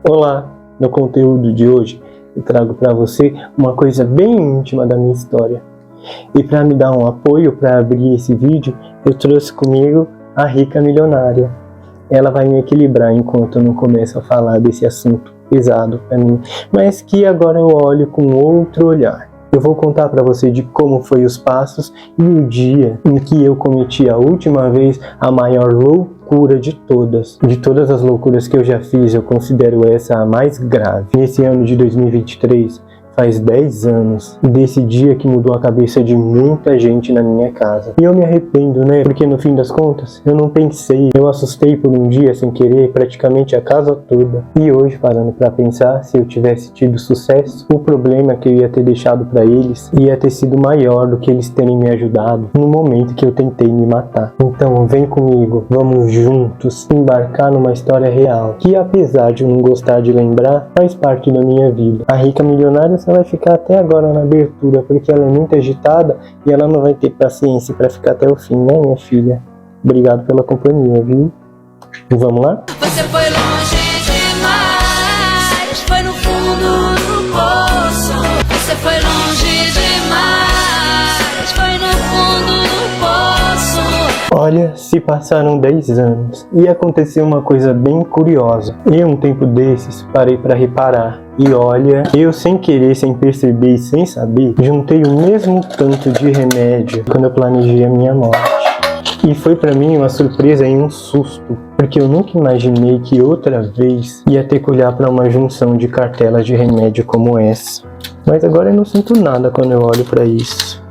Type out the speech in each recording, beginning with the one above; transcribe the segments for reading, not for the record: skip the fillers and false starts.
Olá, no conteúdo de hoje eu trago para você uma coisa bem íntima da minha história. E para me dar um apoio para abrir esse vídeo, eu trouxe comigo a Rica Milionária. Ela vai me equilibrar enquanto eu não começo a falar desse assunto pesado para mim, mas que agora eu olho com outro olhar. Eu vou contar para você de como foi os passos e o dia em que eu cometi a última vez a maior loucura de todas. De todas as loucuras que eu já fiz, eu considero essa a mais grave. Nesse ano de 2023, faz 10 anos desse dia que mudou a cabeça de muita gente na minha casa. E eu me arrependo, né? Porque no fim das contas, eu não pensei. Eu assustei por um dia sem querer praticamente a casa toda. E hoje, parando pra pensar, se eu tivesse tido sucesso, o problema que eu ia ter deixado pra eles ia ter sido maior do que eles terem me ajudado no momento que eu tentei me matar. Então vem comigo, vamos juntos embarcar numa história real, que apesar de eu não gostar de lembrar, faz parte da minha vida. A Rica Milionária vai ficar até agora na abertura, porque ela é muito agitada e ela não vai ter paciência para ficar até o fim, né, minha filha? Obrigado pela companhia, viu? Vamos lá? Você foi longe demais, foi no fundo do poço. Você foi longe demais, foi no fundo do poço. Olha, se passaram 10 anos e aconteceu uma coisa bem curiosa. Eu, um tempo desses, parei para reparar. E olha, eu sem querer, sem perceber e sem saber, juntei o mesmo tanto de remédio quando eu planejei a minha morte. E foi pra mim uma surpresa e um susto, porque eu nunca imaginei que outra vez ia ter que olhar para uma junção de cartelas de remédio como essa. Mas agora eu não sinto nada quando eu olho para isso.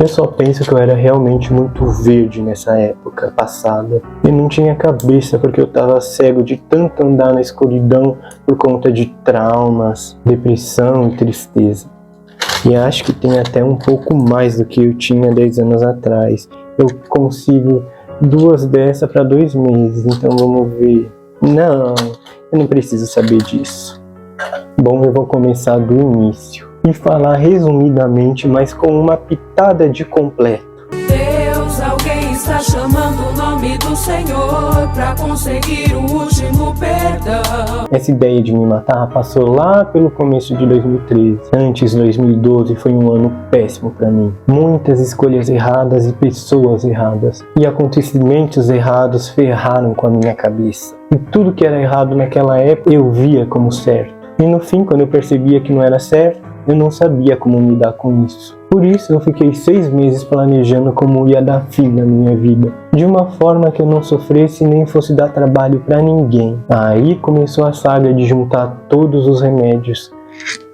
Eu só penso que eu era realmente muito verde nessa época passada. E não tinha cabeça porque eu tava cego de tanto andar na escuridão por conta de traumas, depressão e tristeza. E acho que tem até um pouco mais do que eu tinha 10 anos atrás. Eu consigo 2 dessas para 2 meses, então vamos ver. Não, eu não preciso saber disso. Bom, eu vou começar do início e falar resumidamente, mas com uma pitada de completo. Deus, alguém está chamando o nome do Senhor para conseguir o último perdão. Essa ideia de me matar passou lá pelo começo de 2013. Antes, 2012 foi um ano péssimo para mim. Muitas escolhas erradas e pessoas erradas. E acontecimentos errados ferraram com a minha cabeça. E tudo que era errado naquela época eu via como certo. E no fim, quando eu percebia que não era certo, eu não sabia como lidar com isso. Por isso eu fiquei 6 meses planejando como ia dar fim na minha vida, de uma forma que eu não sofresse nem fosse dar trabalho pra ninguém. Aí começou a saga de juntar todos os remédios,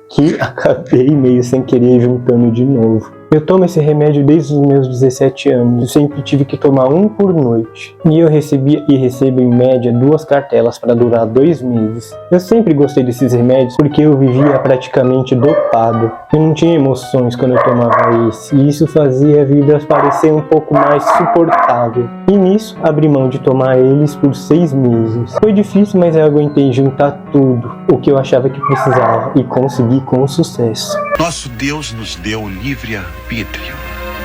que acabei meio sem querer juntando de novo. Eu tomo esse remédio desde os meus 17 anos, eu sempre tive que tomar um por noite. E eu recebia e recebo em média 2 cartelas para durar 2 meses. Eu sempre gostei desses remédios porque eu vivia praticamente dopado. Eu não tinha emoções quando eu tomava esse, e isso fazia a vida parecer um pouco mais suportável. E nisso, abri mão de tomar eles por 6 meses. Foi difícil, mas eu aguentei juntar tudo o que eu achava que precisava e consegui com sucesso. Nosso Deus nos deu o livre arbítrio.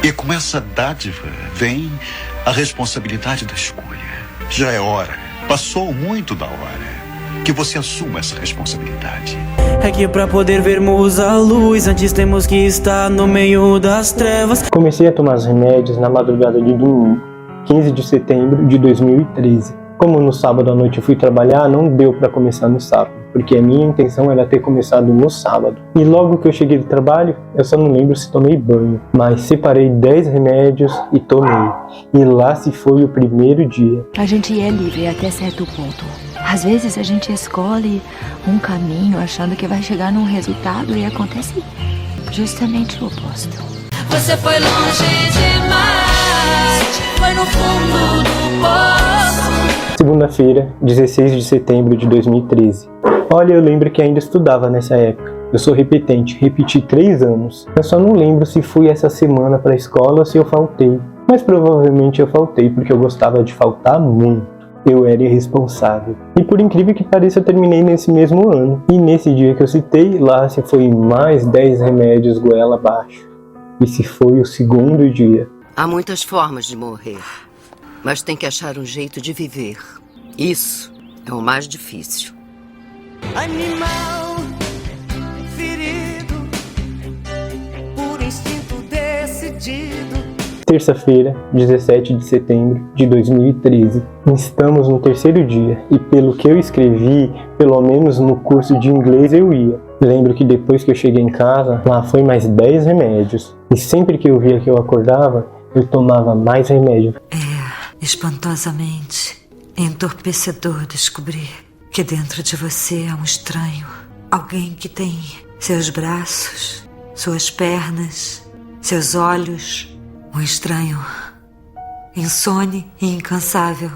E com essa dádiva vem a responsabilidade da escolha. Já é hora, passou muito da hora, que você assuma essa responsabilidade. É que pra poder vermos a luz, antes temos que estar no meio das trevas. Comecei a tomar os remédios na madrugada de domingo, 15 de setembro de 2013. Como no sábado à noite eu fui trabalhar, não deu para começar no sábado, porque a minha intenção era ter começado no sábado. E logo que eu cheguei do trabalho, eu só não lembro se tomei banho, mas separei 10 remédios e tomei. E lá se foi o primeiro dia. A gente é livre até certo ponto. Às vezes a gente escolhe um caminho achando que vai chegar num resultado e acontece justamente o oposto. Você foi longe demais, foi no fundo do poço. Segunda-feira, 16 de setembro de 2013. Olha, eu lembro que ainda estudava nessa época. Eu sou repetente, repeti 3 anos. Eu só não lembro se fui essa semana para a escola ou se eu faltei. Mas provavelmente eu faltei porque eu gostava de faltar muito. Eu era irresponsável. E por incrível que pareça, eu terminei nesse mesmo ano. E nesse dia que eu citei, lá se foi mais 10 remédios goela abaixo. E se foi o segundo dia. Há muitas formas de morrer, mas tem que achar um jeito de viver. Isso é o mais difícil. Animal ferido por instinto decidido. Terça-feira, 17 de setembro de 2013. Estamos no terceiro dia e pelo que eu escrevi, pelo menos no curso de inglês eu ia. Lembro que depois que eu cheguei em casa, lá foi mais 10 remédios. E sempre que eu via que eu acordava, eu tomava mais remédio. É espantosamente entorpecedor descobrir que dentro de você é um estranho. Alguém que tem seus braços, suas pernas, seus olhos. Um estranho, insone e incansável,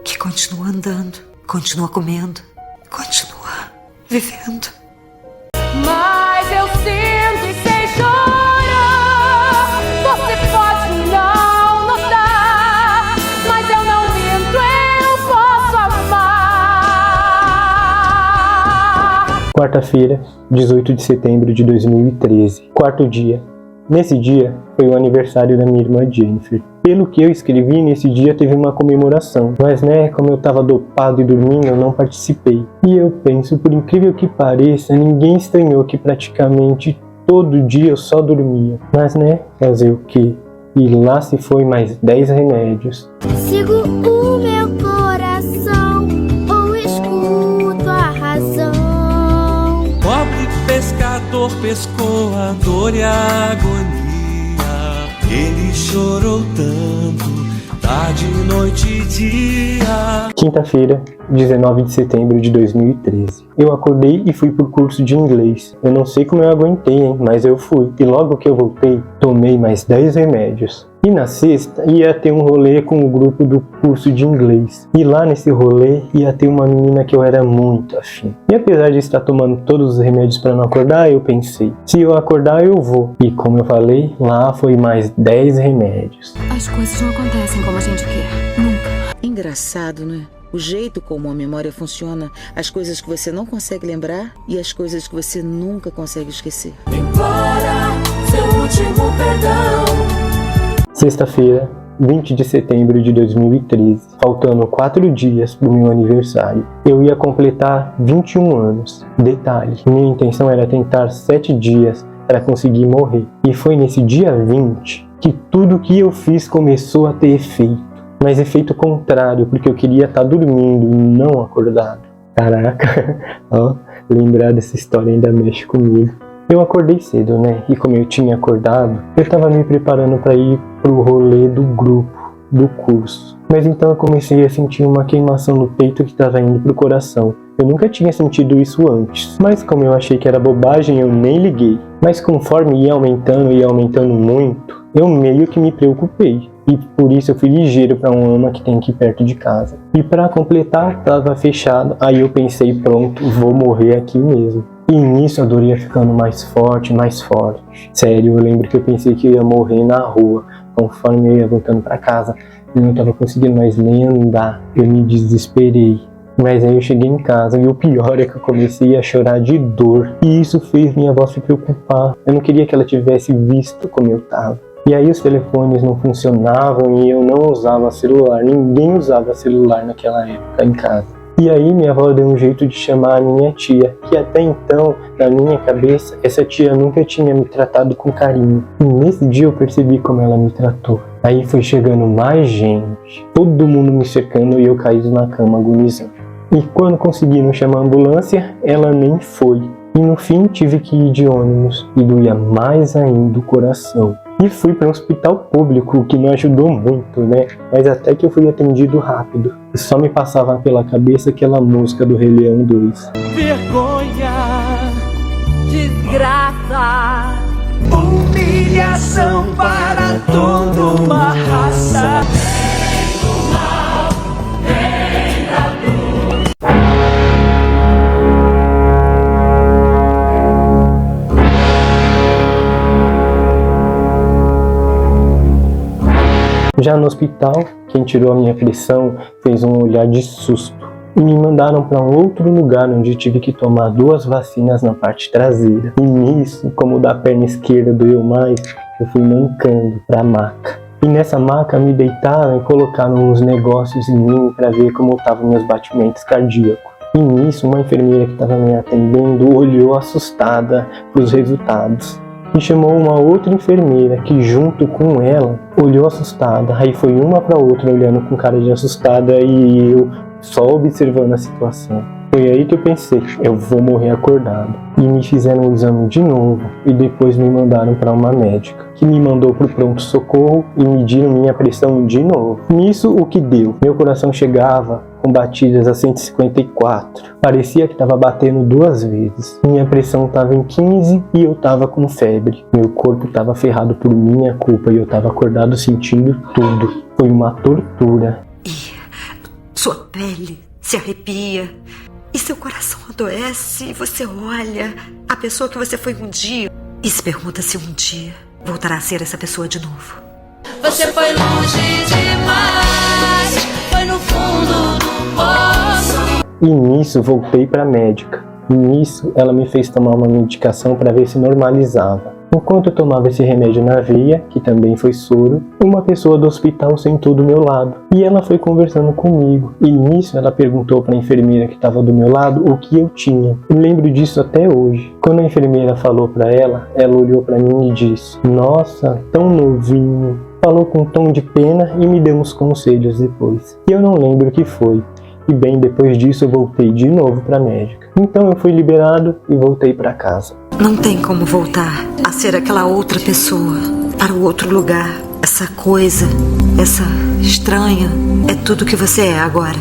que continua andando, continua comendo, continua vivendo. Mas eu sinto e sei chorar. Você pode não notar, mas eu não minto, eu posso amar. Quarta-feira, 18 de setembro de 2013. Quarto dia. Nesse dia, foi o aniversário da minha irmã Jennifer. Pelo que eu escrevi, nesse dia teve uma comemoração. Mas como eu tava dopado e dormindo, eu não participei. E eu penso, por incrível que pareça, ninguém estranhou que praticamente todo dia eu só dormia. Mas fazer o quê? E lá se foi mais 10 remédios. Sigo o meu coração ou escuto a razão. Pobre pescador pescou a dor e a agonia. Ele chorou tanto, tarde, noite e dia. Quinta-feira, 19 de setembro de 2013. Eu acordei e fui pro curso de inglês. Eu não sei como eu aguentei, mas eu fui. E logo que eu voltei, tomei mais 10 remédios. E na sexta, ia ter um rolê com o grupo do curso de inglês. E lá nesse rolê, ia ter uma menina que eu era muito afim. E apesar de estar tomando todos os remédios para não acordar, eu pensei, se eu acordar, eu vou. E como eu falei, lá foi mais 10 remédios. As coisas não acontecem como a gente quer. Nunca. Engraçado, né? O jeito como a memória funciona, as coisas que você não consegue lembrar e as coisas que você nunca consegue esquecer. Implora seu último perdão. Sexta-feira, 20 de setembro de 2013, faltando 4 dias para o meu aniversário. Eu ia completar 21 anos. Detalhe, minha intenção era tentar 7 dias para conseguir morrer. E foi nesse dia 20 que tudo que eu fiz começou a ter efeito. Mas efeito contrário, porque eu queria estar dormindo e não acordado. Caraca, lembrar dessa história ainda mexe comigo. Eu acordei cedo, e como eu tinha acordado, eu estava me preparando para ir pro rolê do grupo, do curso. Mas então eu comecei a sentir uma queimação no peito que estava indo pro coração. Eu nunca tinha sentido isso antes, mas como eu achei que era bobagem, eu nem liguei. Mas conforme ia aumentando muito, eu meio que me preocupei. E por isso eu fui ligeiro para um AMA que tem aqui perto de casa. E para completar, estava fechado, aí eu pensei, pronto, vou morrer aqui mesmo. E nisso a dor ia ficando mais forte, mais forte. Sério, eu lembro que eu pensei que eu ia morrer na rua. Conforme eu ia voltando para casa, eu não estava conseguindo mais nem andar. Eu me desesperei. Mas aí eu cheguei em casa e o pior é que eu comecei a chorar de dor. E isso fez minha avó se preocupar. Eu não queria que ela tivesse visto como eu estava. E aí os telefones não funcionavam e eu não usava celular. Ninguém usava celular naquela época em casa. E aí minha avó deu um jeito de chamar a minha tia, que até então, na minha cabeça, essa tia nunca tinha me tratado com carinho. E nesse dia eu percebi como ela me tratou. Aí foi chegando mais gente, todo mundo me cercando e eu caído na cama agonizando. E quando conseguiram chamar a ambulância, ela nem foi. E no fim tive que ir de ônibus e doía mais ainda o coração. E fui para um hospital público, o que me ajudou muito, Mas até que eu fui atendido rápido. E só me passava pela cabeça aquela música do Rei Leão 2. Vergonha, Desgraça, humilhação para toda uma raça. Já no hospital, quem tirou a minha pressão fez um olhar de susto e me mandaram para um outro lugar onde tive que tomar 2 vacinas na parte traseira. E nisso, como da perna esquerda doeu mais, eu fui mancando para a maca. E nessa maca me deitaram e colocaram uns negócios em mim para ver como estavam meus batimentos cardíacos. E nisso, uma enfermeira que estava me atendendo olhou assustada para os resultados e chamou uma outra enfermeira que, junto com ela, olhou assustada. Aí foi uma para outra olhando com cara de assustada e eu só observando a situação. Foi aí que eu pensei, eu vou morrer acordado. E me fizeram o exame de novo e depois me mandaram para uma médica, que me mandou para o pronto-socorro e mediram minha pressão de novo. Nisso, o que deu? Meu coração chegava com batidas a 154. Parecia que estava batendo 2 vezes. Minha pressão estava em 15 e eu estava com febre. Meu corpo estava ferrado por minha culpa e eu estava acordado sentindo tudo. Foi uma tortura. E sua pele se arrepia. E seu coração adoece e você olha a pessoa que você foi um dia e se pergunta se um dia voltará a ser essa pessoa de novo. Você foi longe demais, foi no fundo do poço. E nisso voltei para a médica. E nisso ela me fez tomar uma medicação para ver se normalizava. Enquanto eu tomava esse remédio na veia, que também foi soro, uma pessoa do hospital sentou do meu lado. E ela foi conversando comigo. E nisso ela perguntou para a enfermeira que estava do meu lado o que eu tinha. Eu lembro disso até hoje. Quando a enfermeira falou para ela olhou para mim e disse: "Nossa, tão novinho." Falou com um tom de pena e me deu uns conselhos depois. E eu não lembro o que foi. E bem depois disso eu voltei de novo para a médica. Então eu fui liberado e voltei para casa. Não tem como voltar a ser aquela outra pessoa, para o outro lugar. Essa coisa, essa estranha, é tudo que você é agora.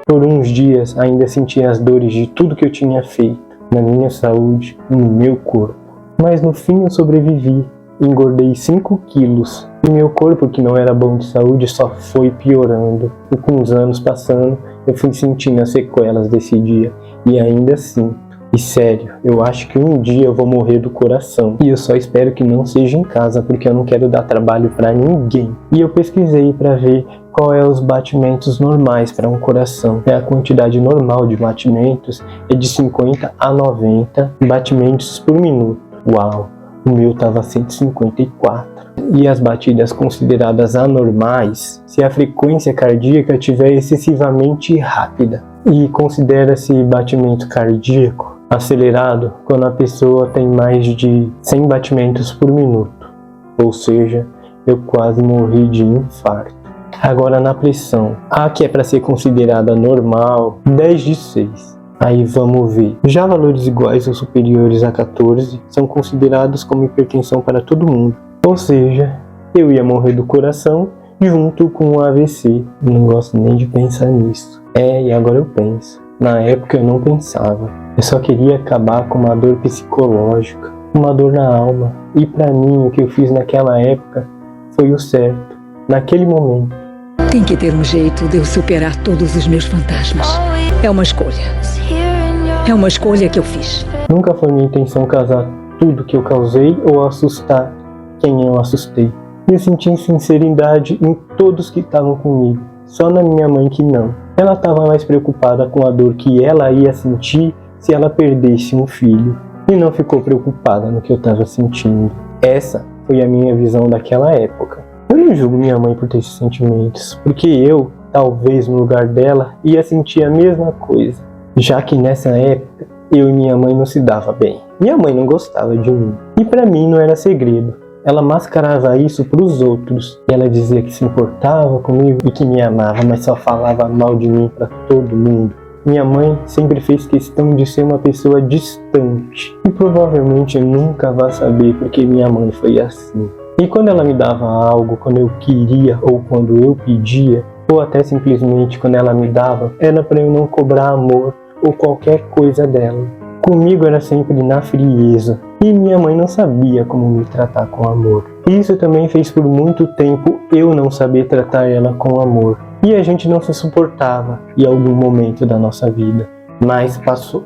Por uns dias ainda senti as dores de tudo que eu tinha feito, na minha saúde e no meu corpo. Mas no fim eu sobrevivi, engordei 5 quilos e meu corpo, que não era bom de saúde, só foi piorando. E com os anos passando, eu fui sentindo as sequelas desse dia e ainda assim. E sério, eu acho que um dia eu vou morrer do coração. E eu só espero que não seja em casa, porque eu não quero dar trabalho pra ninguém. E eu pesquisei pra ver qual é os batimentos normais para um coração. A quantidade normal de batimentos é de 50 a 90 batimentos por minuto. Uau, o meu tava 154. E as batidas consideradas anormais, se a frequência cardíaca estiver excessivamente rápida. E considera-se batimento cardíaco acelerado quando a pessoa tem mais de 100 batimentos por minuto. Ou seja, eu quase morri de infarto. Agora na pressão, a que é para ser considerada normal, 10 de 6. Aí vamos ver. Já valores iguais ou superiores a 14 são considerados como hipertensão para todo mundo. Ou seja, eu ia morrer do coração junto com o AVC. Não gosto nem de pensar nisso. E agora eu penso. Na época eu não pensava. Eu só queria acabar com uma dor psicológica, uma dor na alma. E pra mim o que eu fiz naquela época foi o certo, naquele momento. Tem que ter um jeito de eu superar todos os meus fantasmas. É uma escolha. É uma escolha que eu fiz. Nunca foi minha intenção causar tudo que eu causei ou assustar quem eu assustei. Eu senti sinceridade em todos que estavam comigo, só na minha mãe que não. Ela estava mais preocupada com a dor que ela ia sentir se ela perdesse um filho, e não ficou preocupada no que eu estava sentindo. Essa foi a minha visão daquela época. Eu não julgo minha mãe por ter esses sentimentos, porque eu, talvez no lugar dela, ia sentir a mesma coisa, já que nessa época eu e minha mãe não se dava bem. Minha mãe não gostava de mim, e pra mim não era segredo. Ela mascarava isso pros outros, e ela dizia que se importava comigo e que me amava, mas só falava mal de mim pra todo mundo. Minha mãe sempre fez questão de ser uma pessoa distante, e provavelmente eu nunca vá saber porque minha mãe foi assim. E quando ela me dava algo, quando eu queria ou quando eu pedia, ou até simplesmente quando ela me dava, era para eu não cobrar amor ou qualquer coisa dela. Comigo era sempre na frieza, e minha mãe não sabia como me tratar com amor. Isso também fez por muito tempo eu não saber tratar ela com amor. E a gente não se suportava em algum momento da nossa vida. Mas passou.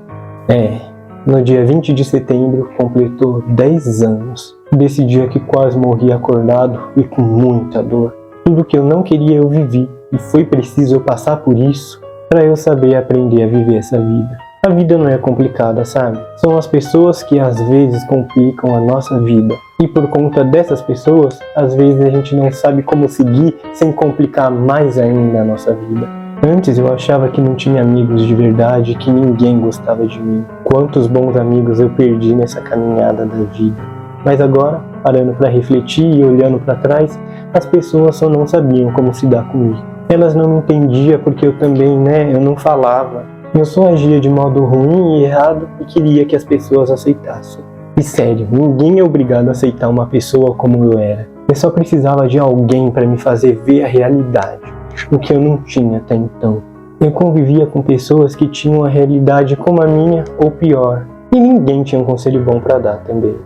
No dia 20 de setembro completou 10 anos. Desse dia que quase morri acordado e com muita dor. Tudo que eu não queria eu vivi. E foi preciso eu passar por isso para eu saber aprender a viver essa vida. A vida não é complicada, sabe? São as pessoas que às vezes complicam a nossa vida. E por conta dessas pessoas, às vezes a gente não sabe como seguir sem complicar mais ainda a nossa vida. Antes eu achava que não tinha amigos de verdade, que ninguém gostava de mim. Quantos bons amigos eu perdi nessa caminhada da vida. Mas agora, parando para refletir e olhando para trás, as pessoas só não sabiam como se dar comigo. Elas não me entendiam porque eu também, eu não falava. Eu só agia de modo ruim e errado e queria que as pessoas aceitassem. E sério, ninguém é obrigado a aceitar uma pessoa como eu era. Eu só precisava de alguém para me fazer ver a realidade, o que eu não tinha até então. Eu convivia com pessoas que tinham a realidade como a minha ou pior, e ninguém tinha um conselho bom para dar também.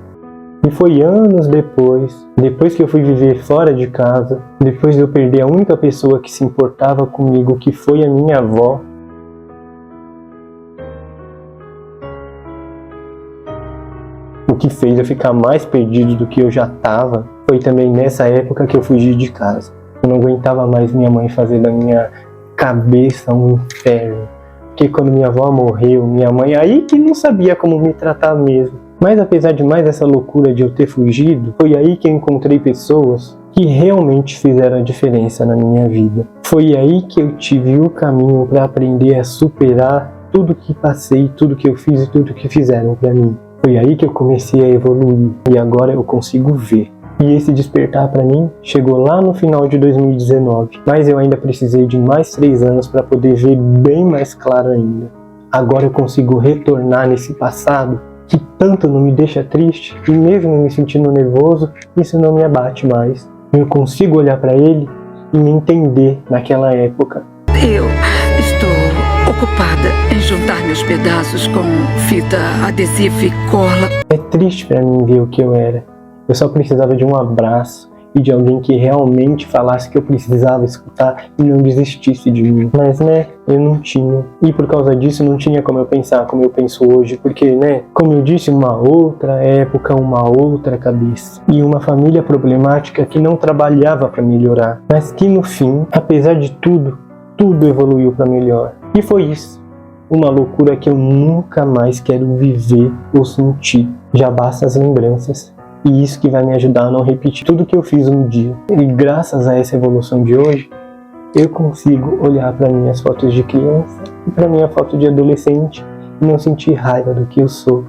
E foi anos depois que eu fui viver fora de casa, depois de eu perder a única pessoa que se importava comigo, que foi a minha avó, o que fez eu ficar mais perdido do que eu já estava, foi também nessa época que eu fugi de casa. Eu não aguentava mais minha mãe fazer da minha cabeça um inferno. Porque quando minha avó morreu, minha mãe aí que não sabia como me tratar mesmo. Mas apesar de mais essa loucura de eu ter fugido, foi aí que eu encontrei pessoas que realmente fizeram a diferença na minha vida. Foi aí que eu tive o caminho para aprender a superar tudo que passei, tudo que eu fiz e tudo que fizeram para mim. Foi aí que eu comecei a evoluir e agora eu consigo ver. E esse despertar para mim chegou lá no final de 2019, mas eu ainda precisei de mais 3 anos para poder ver bem mais claro ainda. Agora eu consigo retornar nesse passado que tanto não me deixa triste e mesmo me sentindo nervoso, isso não me abate mais. Eu consigo olhar para ele e me entender naquela época. Eu estou ocupada em juntar meus pedaços com fita adesiva e cola. É triste para mim ver o que eu era. Eu só precisava de um abraço e de alguém que realmente falasse que eu precisava escutar e não desistisse de mim. Mas, eu não tinha. E por causa disso não tinha como eu pensar como eu penso hoje, porque, como eu disse, uma outra época, uma outra cabeça. E uma família problemática que não trabalhava para melhorar. Mas que no fim, apesar de tudo, tudo evoluiu para melhor. E foi isso. Uma loucura que eu nunca mais quero viver ou sentir. Já basta as lembranças. E isso que vai me ajudar a não repetir tudo que eu fiz um dia. E graças a essa evolução de hoje, eu consigo olhar para minhas fotos de criança e para minha foto de adolescente e não sentir raiva do que eu sou.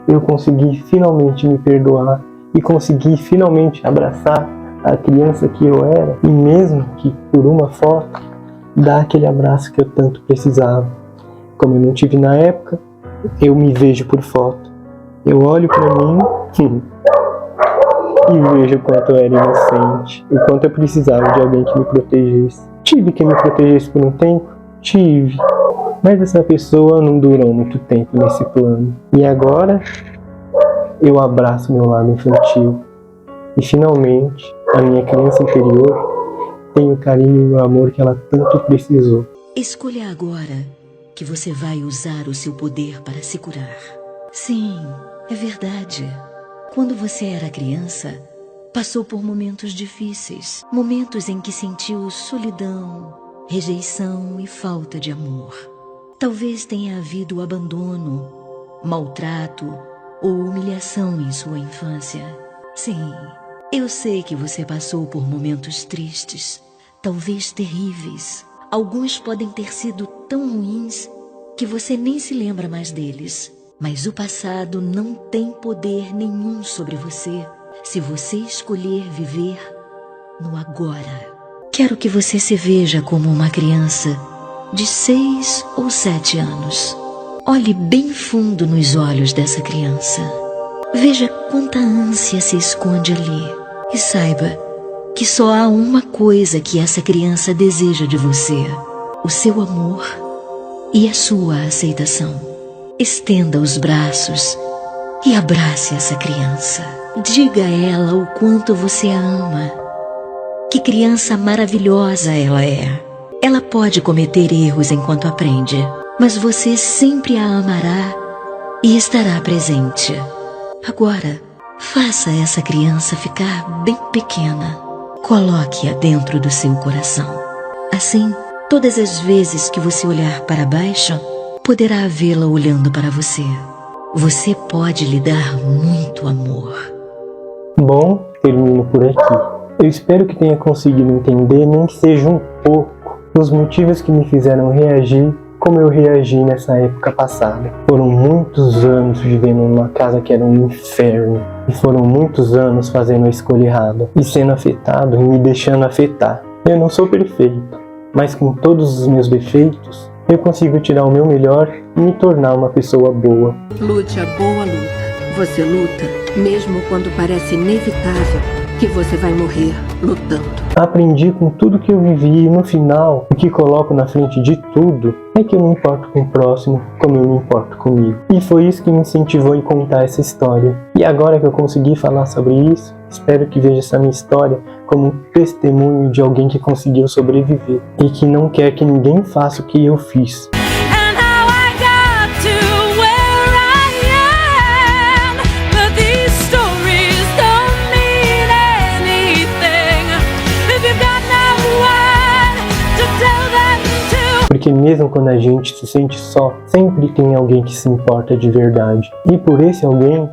Eu consegui finalmente me perdoar e consegui finalmente abraçar a criança que eu era. E mesmo que por uma foto, dar aquele abraço que eu tanto precisava. Como eu não tive na época, eu me vejo por foto. Eu olho para mim e vejo o quanto eu era inocente, o quanto eu precisava de alguém que me protegesse. Tive quem me protegesse por um tempo? Tive. Mas essa pessoa não durou muito tempo nesse plano. E agora, eu abraço meu lado infantil. E finalmente, a minha criança interior tem o carinho e o amor que ela tanto precisou. Escolha agora que você vai usar o seu poder para se curar. Sim, é verdade. Quando você era criança, passou por momentos difíceis, momentos em que sentiu solidão, rejeição e falta de amor. Talvez tenha havido abandono, maltrato ou humilhação em sua infância. Sim, eu sei que você passou por momentos tristes, talvez terríveis. Alguns podem ter sido tão ruins que você nem se lembra mais deles. Mas o passado não tem poder nenhum sobre você se você escolher viver no agora. Quero que você se veja como uma criança de 6 ou 7 anos. Olhe bem fundo nos olhos dessa criança. Veja quanta ânsia se esconde ali. E saiba que só há uma coisa que essa criança deseja de você: o seu amor e a sua aceitação. Estenda os braços e abrace essa criança. Diga a ela o quanto você a ama. Que criança maravilhosa ela é. Ela pode cometer erros enquanto aprende, mas você sempre a amará e estará presente. Agora, faça essa criança ficar bem pequena. Coloque-a dentro do seu coração. Assim, todas as vezes que você olhar para baixo, poderá vê-la olhando para você. Você pode lhe dar muito amor. Bom, termino por aqui. Eu espero que tenha conseguido entender, nem que seja um pouco, os motivos que me fizeram reagir como eu reagi nessa época passada. Foram muitos anos vivendo numa casa que era um inferno. E foram muitos anos fazendo a escolha errada. E sendo afetado e me deixando afetar. Eu não sou perfeito, mas com todos os meus defeitos, eu consigo tirar o meu melhor e me tornar uma pessoa boa. Lute a boa luta. Você luta, mesmo quando parece inevitável que você vai morrer lutando. Aprendi com tudo que eu vivi e no final, o que coloco na frente de tudo é que eu me importo com o próximo como eu me importo comigo. E foi isso que me incentivou em contar essa história. E agora que eu consegui falar sobre isso, espero que veja essa minha história como um testemunho de alguém que conseguiu sobreviver e que não quer que ninguém faça o que eu fiz. Porque mesmo quando a gente se sente só, sempre tem alguém que se importa de verdade. E por esse alguém,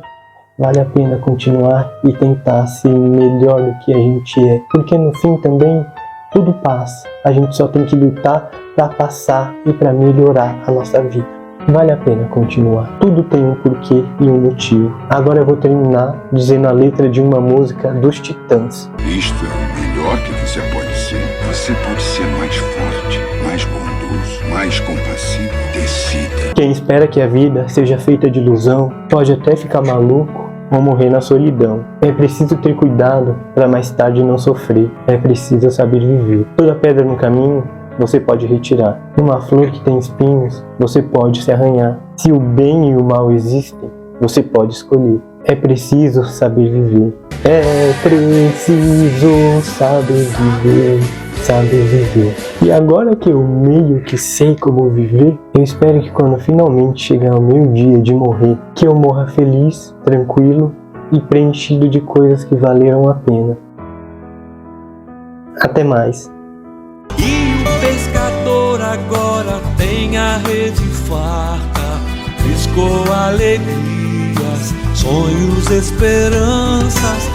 vale a pena continuar e tentar ser melhor do que a gente é. Porque no fim também, tudo passa. A gente só tem que lutar para passar e para melhorar a nossa vida. Vale a pena continuar. Tudo tem um porquê e um motivo. Agora eu vou terminar dizendo a letra de uma música dos Titãs. Isto é o melhor que você pode ser. Você pode ser mais forte, mais bondoso, mais compassivo. Decida. Quem espera que a vida seja feita de ilusão pode até ficar maluco ou morrer na solidão. É preciso ter cuidado para mais tarde não sofrer. É preciso saber viver. Toda pedra no caminho você pode retirar. Numa flor que tem espinhos, você pode se arranhar. Se o bem e o mal existem, você pode escolher. É preciso saber viver. É preciso saber viver, saber viver. E agora que eu meio que sei como viver, eu espero que quando finalmente chegar o meu dia de morrer, que eu morra feliz, tranquilo e preenchido de coisas que valeram a pena. Até mais. Pescador agora tem a rede farta, pescou alegrias, sonhos, esperanças.